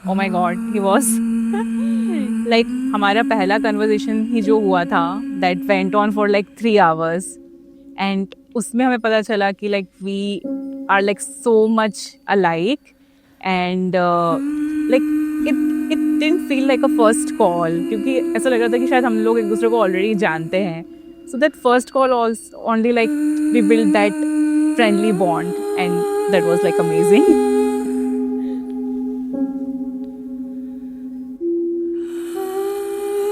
O my God, he was like हमारा पहला conversation ही जो हुआ था that went on for like 3 hours and उसमें हमें पता चला कि like we are like so much alike and like it didn't feel like a first call, क्योंकि ऐसा लग रहा था कि शायद हम लोग एक दूसरे को ऑलरेडी जानते हैं. So that first call only like we build that friendly bond and that was like amazing.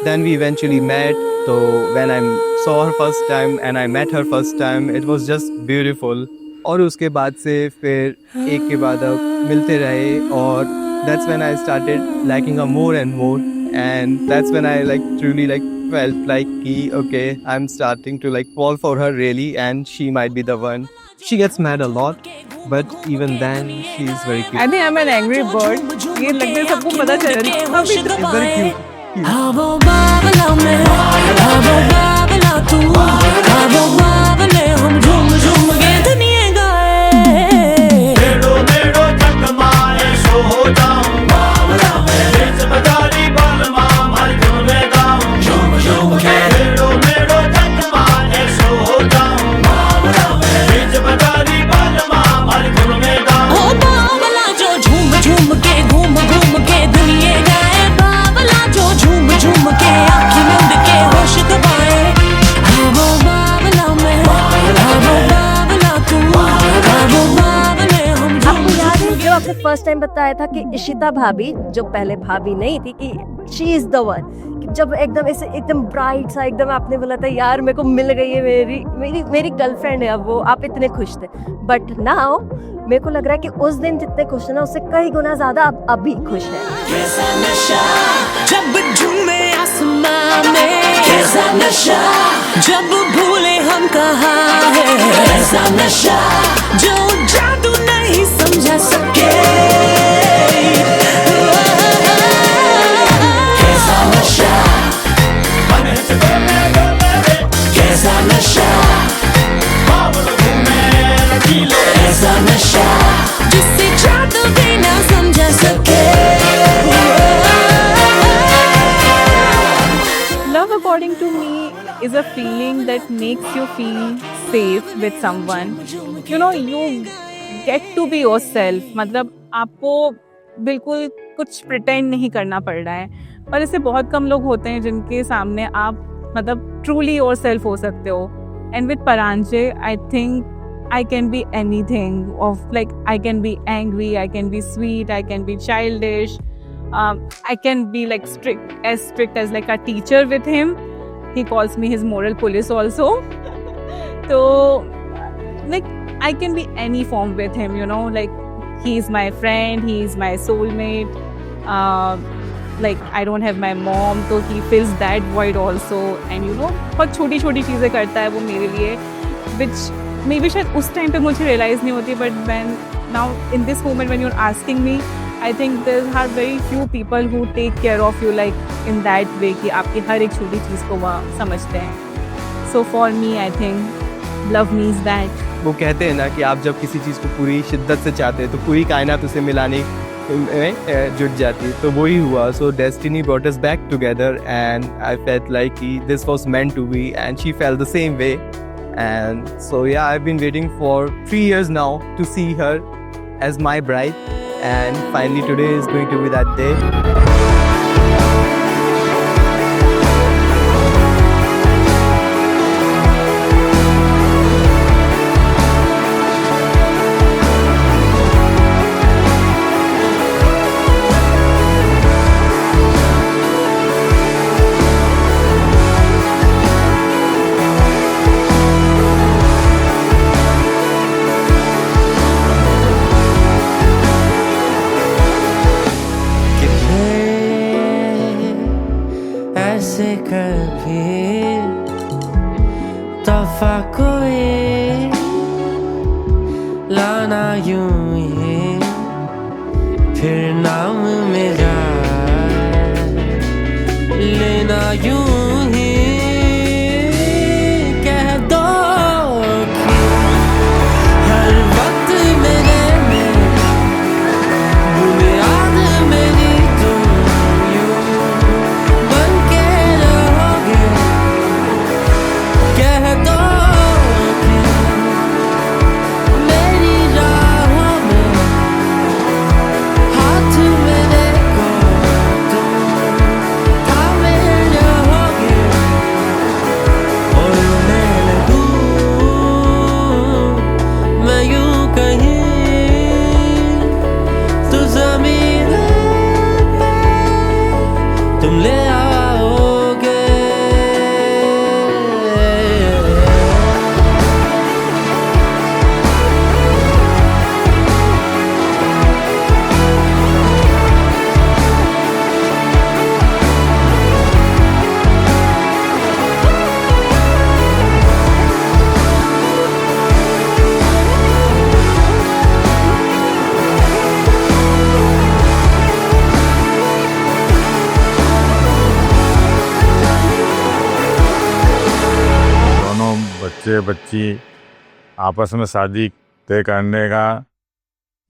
Then we eventually met. So when I saw her first time and I met her first time, it was just beautiful. और उसके बाद से फिर एक के बाद अब मिलते रहे और that's when I started liking her more and more, and that's when I like truly like felt like कि okay, I'm starting to like fall for her really, and she might be the one. She gets mad a lot, but even then she is very cute. I think I'm an angry bird. ये लगता है सबको पता चल रहा है. It's very cute. Abo babla mein, abo babla tu, abo babla hum झूम झूम के दुनिया गाए. मेड़ो मेड़ो चकमाए सो हो जाऊं बाबला मैं बीच बजारी बालमा मार धुन में गाऊं झूम झूम के. मेड़ो मेड़ो चकमाए सो हो जाऊं बाबला मैं बीच बजारी बालमा मार धुन में गाऊं. ओ बाबला जो झूम झूम के घूम घूम के दुनिया गाए. बाबला जो झूम झूम के आँखें मूंद के होश गवाए. abo babla mein, abo babla tu, abo babla hum झूम. आपको याद है जो आपने फर्स्ट टाइम बताया था कि इशिता भाभी, जो पहले भाभी नहीं थी, कि शी इज द वन, जब एकदम ऐसे एकदम ब्राइट सा एकदम आपने बोला था यार मेरे को मिल गई है, मेरी मेरी मेरी गर्लफ्रेंड है अब वो, आप इतने खुश थे. बट नाउ मेरे को लग रहा है कि उस दिन जितने खुश थे ना उससे कई गुना ज्यादा आप अभी खुश हैं. कैसा नशा जब झूमे आसमां में, कैसा नशा जब भूले हम कहाँ है, कैसा नशा जो जादू नहीं समझा सके. कैसा नशा मन से बोले कैसा नशा बाबल घूमे रखीले. कैसा नशा जिससे जादू भी ना समझा सके. Love, according to me, is a feeling that makes you feel safe with someone. You know, you get to be yourself. मतलब आपको बिल्कुल कुछ pretend नहीं करना पड़ रहा है. और ऐसे बहुत कम लोग होते हैं जिनके सामने आप मतलब truly yourself हो सकते हो. And with Paranjay, I think I can be anything. Of like, I can be angry, I can be sweet, I can be childish. I can be like strict as like a teacher with him. He calls me his moral police also. So like I can be any form with him, you know, like he's my friend, he's my soulmate. Like I don't have my mom, so he fills that void also. And you know, बहुत छोटी छोटी चीज़ें करता है वो मेरे लिए, which maybe शायद उस टाइम पे मुझे realize नहीं होती, but when now in this moment when you're asking me, I think there are very few people who take care of you like in that way कि आपकी हर एक छोटी चीज़ को वह समझते हैं. So for me, I think love means that. वो कहते हैं ना कि आप जब किसी चीज़ को पूरी शिद्दत से चाहते हैं तो पूरी कायनात उसे मिलाने में जुट जाती है. तो वही हुआ. सो destiny brought us back together and I felt like this was meant to be, and she felt the same way. And so yeah, I've been waiting for 3 years now to see her as my bride, and finally today is going to be that day. ऐसे कभी तोहफा कोई लाना यूं ही फिर नाम मेरा लेना यूं ही. कह दो कि हर वक्त मेरे में बुनियाद मेरी तुम ले आओगे। दोनों बच्चे बच्ची आपस में शादी तय करने का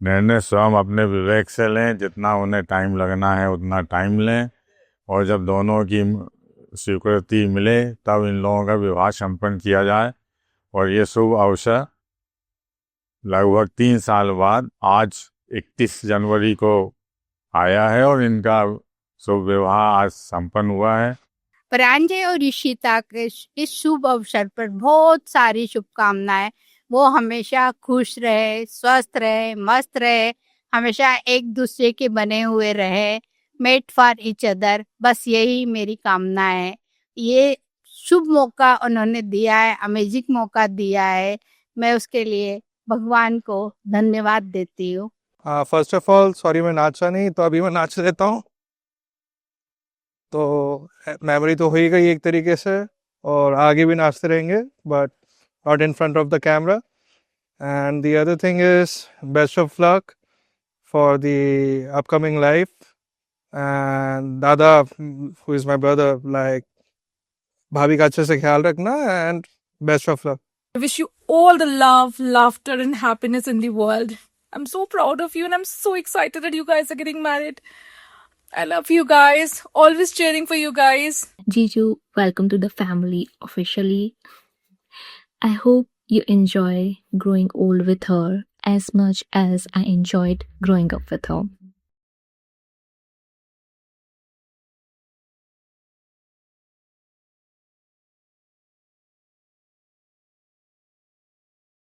निर्णय स्वयं अपने विवेक से लें। जितना उन्हें टाइम लगना है उतना टाइम लें, और जब दोनों की स्वीकृति मिले तब इन लोगों का विवाह संपन्न किया जाए। और ये शुभ अवसर लगभग 3 साल बाद आज 31 जनवरी को आया है और इनका शुभ विवाह आज संपन्न हुआ है। प्रांजय और ईशिता के इस शुभ अवसर पर बहुत सारी शुभकामनाएं। वो हमेशा खुश रहे, स्वस्थ रहे, मस्त रहे, हमेशा एक दूसरे के बने हुए रहे, मेट फॉर ईच अदर। बस यही मेरी कामना है। ये शुभ मौका उन्होंने दिया है, अमेजिंग मौका दिया है। मैं उसके लिए भगवान को धन्यवाद देती हूँ। फर्स्ट ऑफ ऑल सॉरी मैं नाचा नहीं, तो अभी मैं नाच देता हूँ। तो मेमोरी तो हो ही गई एक तरीके से, और आगे भी नाचते रहेंगे, but not in front of the camera. And the other thing is best of luck for the upcoming life. And दादा who is my brother, like भाभी का अच्छे से ख्याल रखना, and best of luck. I wish you all the love, laughter, and happiness in the world. I'm so proud of you, and I'm so excited that you guys are getting married. I love you guys. Always cheering for you guys. Jiju, welcome to the family officially. I hope you enjoy growing old with her as much as I enjoyed growing up with her.